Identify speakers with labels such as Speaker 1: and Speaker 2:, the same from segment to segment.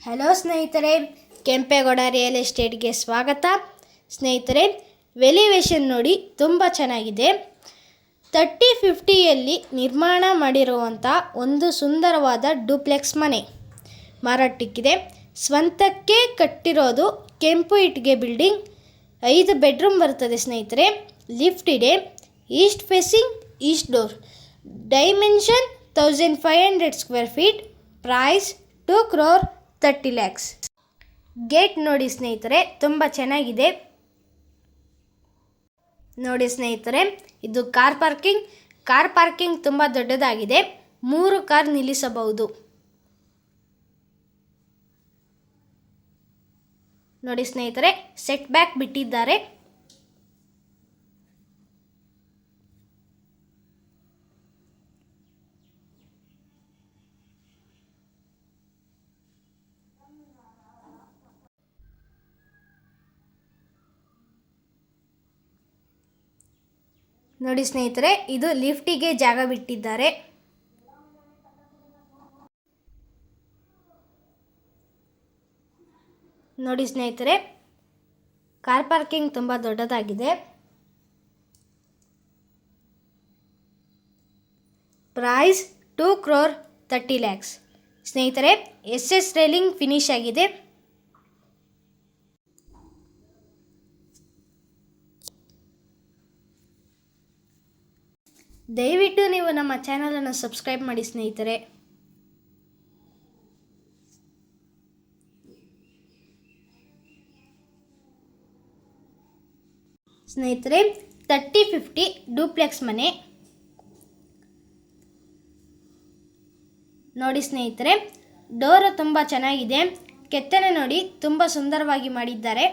Speaker 1: Hello ಸ್ನೇಹಿತರೆ, Kempegowda real ಎಸ್ಟೇಟ್ಗೆ ಸ್ವಾಗತ. ಸ್ನೇಹಿತರೆ, ವೆಲ್ಯುವೇಷನ್ ನೋಡಿ ತುಂಬ ಚೆನ್ನಾಗಿದೆ. 3050ಯಲ್ಲಿ ನಿರ್ಮಾಣ ಮಾಡಿರುವಂಥ ಒಂದು ಸುಂದರವಾದ ಡೂಪ್ಲೆಕ್ಸ್ ಮನೆ ಮಾರಾಟಕ್ಕಿದೆ. ಸ್ವಂತಕ್ಕೆ ಕಟ್ಟಿರೋದು ಕೆಂಪು ಇಟ್ಟಿಗೆ ಬಿಲ್ಡಿಂಗ್. 5 ಬೆಡ್ರೂಮ್ ಬರ್ತದೆ ಸ್ನೇಹಿತರೆ. ಲಿಫ್ಟ್ ಇದೆ. East facing east door. Dimension 1500 square feet. Price 2,30 lakhs. Gate ನೋಡಿ ಸ್ನೇಹಿತರೆ, ತುಂಬ ಚೆನ್ನಾಗಿದೆ. ನೋಡಿ ಸ್ನೇಹಿತರೆ, ಇದು ಕಾರ್ ಪಾರ್ಕಿಂಗ್ ತುಂಬ ದೊಡ್ಡದಾಗಿದೆ. 3 ಕಾರ್ ನಿಲ್ಲಿಸಬಹುದು. ನೋಡಿ ಸ್ನೇಹಿತರೆ, ಸೆಟ್ ಬ್ಯಾಕ್ ಬಿಟ್ಟಿದ್ದಾರೆ. ನೋಡಿ ಸ್ನೇಹಿತರೆ, ಇದು ಲಿಫ್ಟಿಗೆ ಜಾಗ ಬಿಟ್ಟಿದ್ದಾರೆ. ನೋಡಿ ಸ್ನೇಹಿತರೆ, ಕಾರ್ ಪಾರ್ಕಿಂಗ್ ತುಂಬ ದೊಡ್ಡದಾಗಿದೆ. Price 2,30 lakhs. ಸ್ನೇಹಿತರೆ, SS ರೈಲಿಂಗ್ ಫಿನಿಶ್ ಆಗಿದೆ. ದಯವಿಟ್ಟು ನೀವು ನಮ್ಮ ಚಾನಲನ್ನು ಸಬ್ಸ್ಕ್ರೈಬ್ ಮಾಡಿ ಸ್ನೇಹಿತರೆ. ಸ್ನೇಹಿತರೆ, 3050 ಡೂಪ್ಲೆಕ್ಸ್ ಮನೆ ನೋಡಿ ಸ್ನೇಹಿತರೆ. ಡೋರು ತುಂಬ ಚೆನ್ನಾಗಿದೆ. ಕೆತ್ತನೆ ನೋಡಿ ತುಂಬ ಸುಂದರವಾಗಿ ಮಾಡಿದ್ದಾರೆ.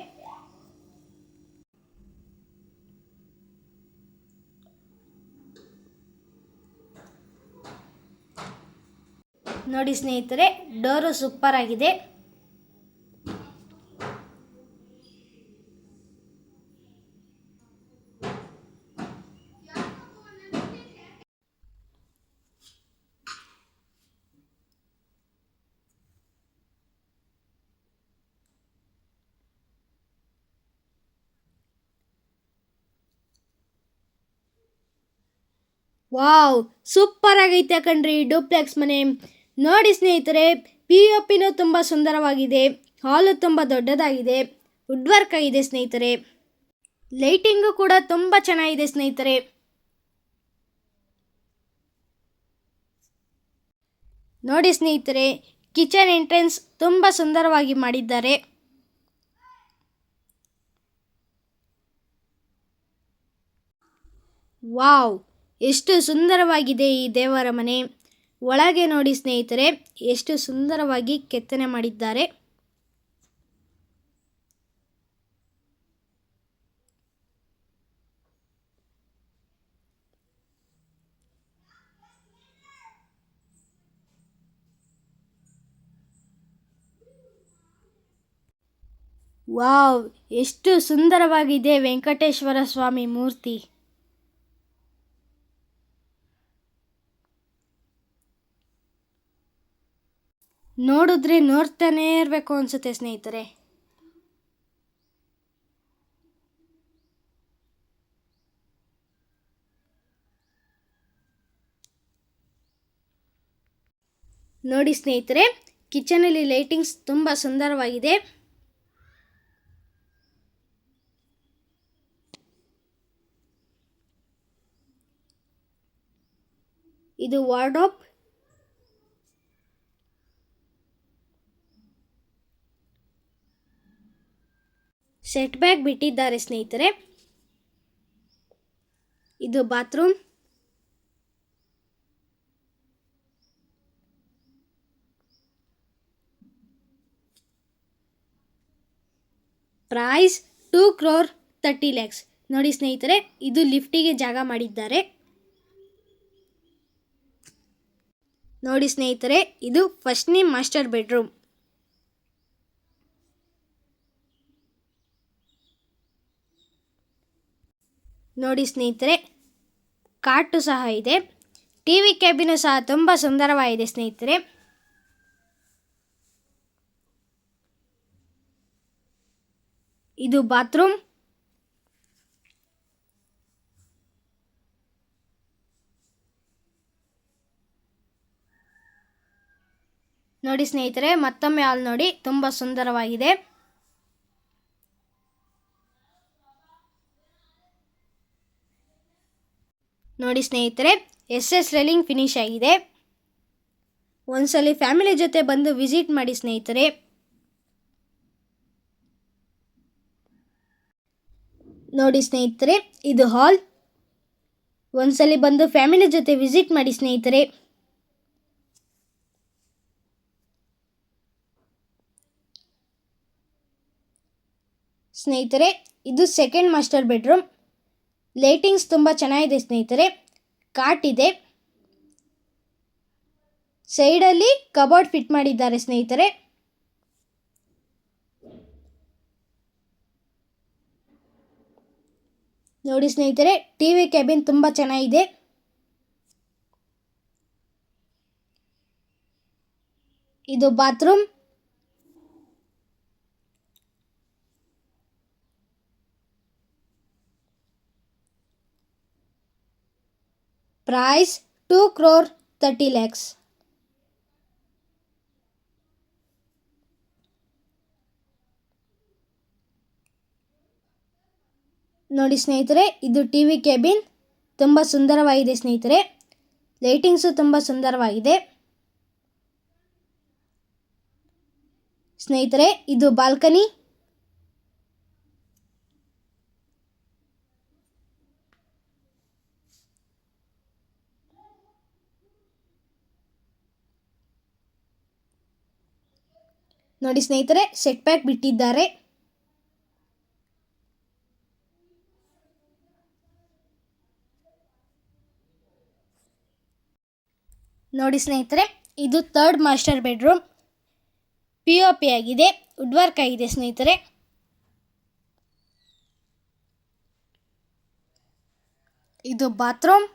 Speaker 1: ನೋಡಿ ಸ್ನೇಹಿತರೆ, ಡೋರು ಸೂಪರ್ ಆಗಿದೆ. ವಾವ್, ಸೂಪರ್ ಆಗೈತೆ ಕಣ್ರಿ ಡೂಪ್ಲೆಕ್ಸ್ ಮನೆ. ನೋಡಿ ಸ್ನೇಹಿತರೆ, POPನೂ ತುಂಬ ಸುಂದರವಾಗಿದೆ. ಹಾಲು ತುಂಬ ದೊಡ್ಡದಾಗಿದೆ. ವುಡ್ ವರ್ಕ್ ಆಗಿದೆ ಸ್ನೇಹಿತರೆ. ಲೈಟಿಂಗು ಕೂಡ ತುಂಬ ಚೆನ್ನಾಗಿದೆ ಸ್ನೇಹಿತರೆ. ನೋಡಿ ಸ್ನೇಹಿತರೆ, ಕಿಚನ್ ಎಂಟ್ರೆನ್ಸ್ ತುಂಬ ಸುಂದರವಾಗಿ ಮಾಡಿದ್ದಾರೆ. ವಾವ್, ಎಷ್ಟು ಸುಂದರವಾಗಿದೆ ಈ ದೇವರ ಮನೆ. ಒಳಗೆ ನೋಡಿ ಸ್ನೇಹಿತರೆ, ಎಷ್ಟು ಸುಂದರವಾಗಿ ಕೆತ್ತನೆ ಮಾಡಿದ್ದಾರೆ. ವಾವ್, ಎಷ್ಟು ಸುಂದರವಾಗಿದೆ ವೆಂಕಟೇಶ್ವರ ಸ್ವಾಮಿ ಮೂರ್ತಿ. ನೋಡಿದ್ರೆ ನೋಡ್ತಾನೇ ಇರಬೇಕು ಅನಿಸುತ್ತೆ ಸ್ನೇಹಿತರೆ. ನೋಡಿ ಸ್ನೇಹಿತರೆ, ಕಿಚನಲ್ಲಿ ಲೈಟಿಂಗ್ಸ್ ತುಂಬ ಸುಂದರವಾಗಿದೆ. ಇದು ವಾರ್ಡ್ರೋಬ್. ಸೆಟ್ ಬ್ಯಾಕ್ ಬಿಟ್ಟಿದ್ದಾರೆ ಸ್ನೇಹಿತರೆ. ಇದು ಬಾತ್ರೂಮ್. Price 2,30 lakhs. ನೋಡಿ ಸ್ನೇಹಿತರೆ, ಇದು ಲಿಫ್ಟಿಗೆ ಜಾಗ ಮಾಡಿದ್ದಾರೆ. ನೋಡಿ ಸ್ನೇಹಿತರೆ, ಇದು ಫಸ್ಟ್ನೇ ಮಾಸ್ಟರ್ ಬೆಡ್ರೂಮ್. ನೋಡಿ ಸ್ನೇಹಿತರೆ, ಕಾಟು ಸಹ ಇದೆ. TV ಕ್ಯಾಬಿನು ಸಹ ತುಂಬ ಸುಂದರವಾಗಿದೆ ಸ್ನೇಹಿತರೆ. ಇದು ಬಾತ್ರೂಮ್. ನೋಡಿ ಸ್ನೇಹಿತರೆ, ಮತ್ತೊಮ್ಮೆ ಹಾಲ್ ನೋಡಿ, ತುಂಬ ಸುಂದರವಾಗಿದೆ. ನೋಡಿ ಸ್ನೇಹಿತರೆ, SS ರೇಲಿಂಗ್ ಫಿನಿಶ್ ಆಗಿದೆ. ಒಂದ್ಸಲಿ ಫ್ಯಾಮಿಲಿ ಜೊತೆ ಬಂದು ವಿಸಿಟ್ ಮಾಡಿ ಸ್ನೇಹಿತರೆ. ನೋಡಿ ಸ್ನೇಹಿತರೆ, ಇದು ಹಾಲ್. ಒಂದ್ಸಲಿ ಬಂದು ಫ್ಯಾಮಿಲಿ ಜೊತೆ ವಿಸಿಟ್ ಮಾಡಿ ಸ್ನೇಹಿತರೆ. ಸ್ನೇಹಿತರೆ, ಇದು ಸೆಕೆಂಡ್ ಮಾಸ್ಟರ್ ಬೆಡ್ರೂಮ್. ಲೈಟಿಂಗ್ಸ್ ತುಂಬ ಚೆನ್ನಾಗಿದೆ ಸ್ನೇಹಿತರೆ. ಕಾಟ್ ಇದೆ. ಸೈಡಲ್ಲಿ ಕಬೋರ್ಡ್ ಫಿಟ್ ಮಾಡಿದ್ದಾರೆ ಸ್ನೇಹಿತರೆ. ನೋಡಿ ಸ್ನೇಹಿತರೆ, ಟಿವಿ ಕ್ಯಾಬಿನ್ ತುಂಬ ಚೆನ್ನಾಗಿದೆ. ಇದು ಬಾತ್ರೂಮ್. ಪ್ರೈಸ್ 2,30,00,000. ನೋಡಿ ಸ್ನೇಹಿತರೆ, ಇದು ಟಿವಿ ಕ್ಯಾಬಿನ್ ತುಂಬ ಸುಂದರವಾಗಿದೆ ಸ್ನೇಹಿತರೆ. ಲೈಟಿಂಗ್ಸು ತುಂಬ ಸುಂದರವಾಗಿದೆ ಸ್ನೇಹಿತರೆ. ಇದು ಬಾಲ್ಕನಿ. ನೋಡಿ ಸ್ನೇಹಿತರೆ, ಸೆಟ್ ಬ್ಯಾಕ್ ಬಿಟ್ಟಿದ್ದಾರೆ. ನೋಡಿ ಸ್ನೇಹಿತರೆ, ಇದು ಥರ್ಡ್ ಮಾಸ್ಟರ್ ಬೆಡ್ರೂಮ್. POP ಆಗಿದೆ, ವುಡ್ ವರ್ಕ್ ಆಗಿದೆ ಸ್ನೇಹಿತರೆ. ಇದು ಬಾತ್ರೂಮ್.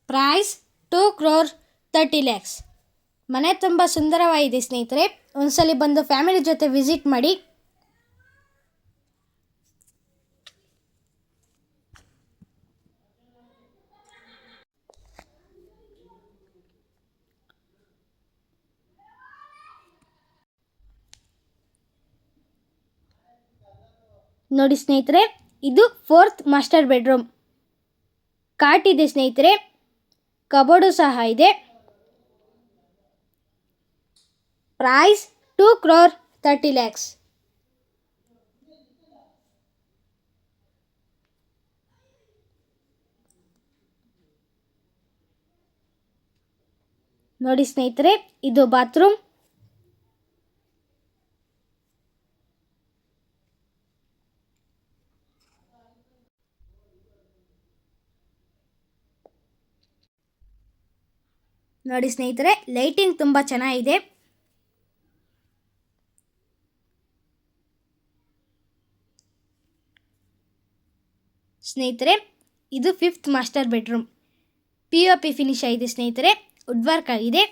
Speaker 1: ಪ್ರೈಸ್ 2,30,00,000. ಮನೆ ತುಂಬ ಸುಂದರವಾಗಿದೆ ಸ್ನೇಹಿತರೆ. ಒಂದ್ಸಲಿ ಬಂದು ಫ್ಯಾಮಿಲಿ ಜೊತೆ ವಿಸಿಟ್ ಮಾಡಿ. ನೋಡಿ ಸ್ನೇಹಿತರೆ, ಇದು ಫೋರ್ತ್ ಮಾಸ್ಟರ್ ಬೆಡ್ರೂಮ್. ಕಾಟ್ ಇದೆ ಸ್ನೇಹಿತರೆ. ಕಬೋರ್ಡು ಸಹ ಇದೆ. ಪ್ರೈಸ್ 2,30,00,000. ನೋಡಿ ಸ್ನೇಹಿತರೆ, ಇದು ಬಾತ್ರೂಮ್. ನೋಡಿ ಸ್ನೇಹಿತರೆ, ಲೈಟಿಂಗ್ ತುಂಬ ಚೆನ್ನಾಗಿದೆ. ಸ್ನೇಹಿತರೆ, ಇದು fifth master bedroom. POP finish ಆಗಿದೆ ಸ್ನೇಹಿತರೆ. ವುಡ್ ವರ್ಕ್ ಆಗಿದೆ.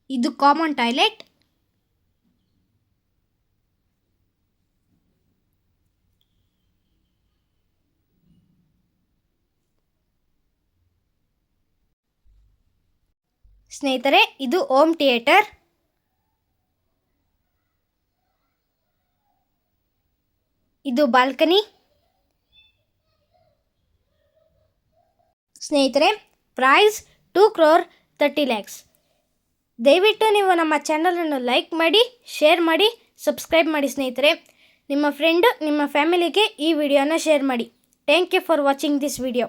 Speaker 1: ಇದು ಕಾಮನ್ ಟಾಯ್ಲೆಟ್. ಸ್ನೇಹಿತರೆ, ಇದು ಹೋಮ್ ಥಿಯೇಟರ್. ಇದು ಬಾಲ್ಕನಿ. ಸ್ನೇಹಿತರೆ, ಪ್ರೈಸ್ 2,30,00,000. ದಯವಿಟ್ಟು ನೀವು ನಮ್ಮ ಚಾನಲನ್ನು ಲೈಕ್ ಮಾಡಿ, ಶೇರ್ ಮಾಡಿ, ಸಬ್ಸ್ಕ್ರೈಬ್ ಮಾಡಿ ಸ್ನೇಹಿತರೆ. ನಿಮ್ಮ ಫ್ರೆಂಡು, ನಿಮ್ಮ ಫ್ಯಾಮಿಲಿಗೆ ಈ ವಿಡಿಯೋನ ಶೇರ್ ಮಾಡಿ. Thank you for watching this video.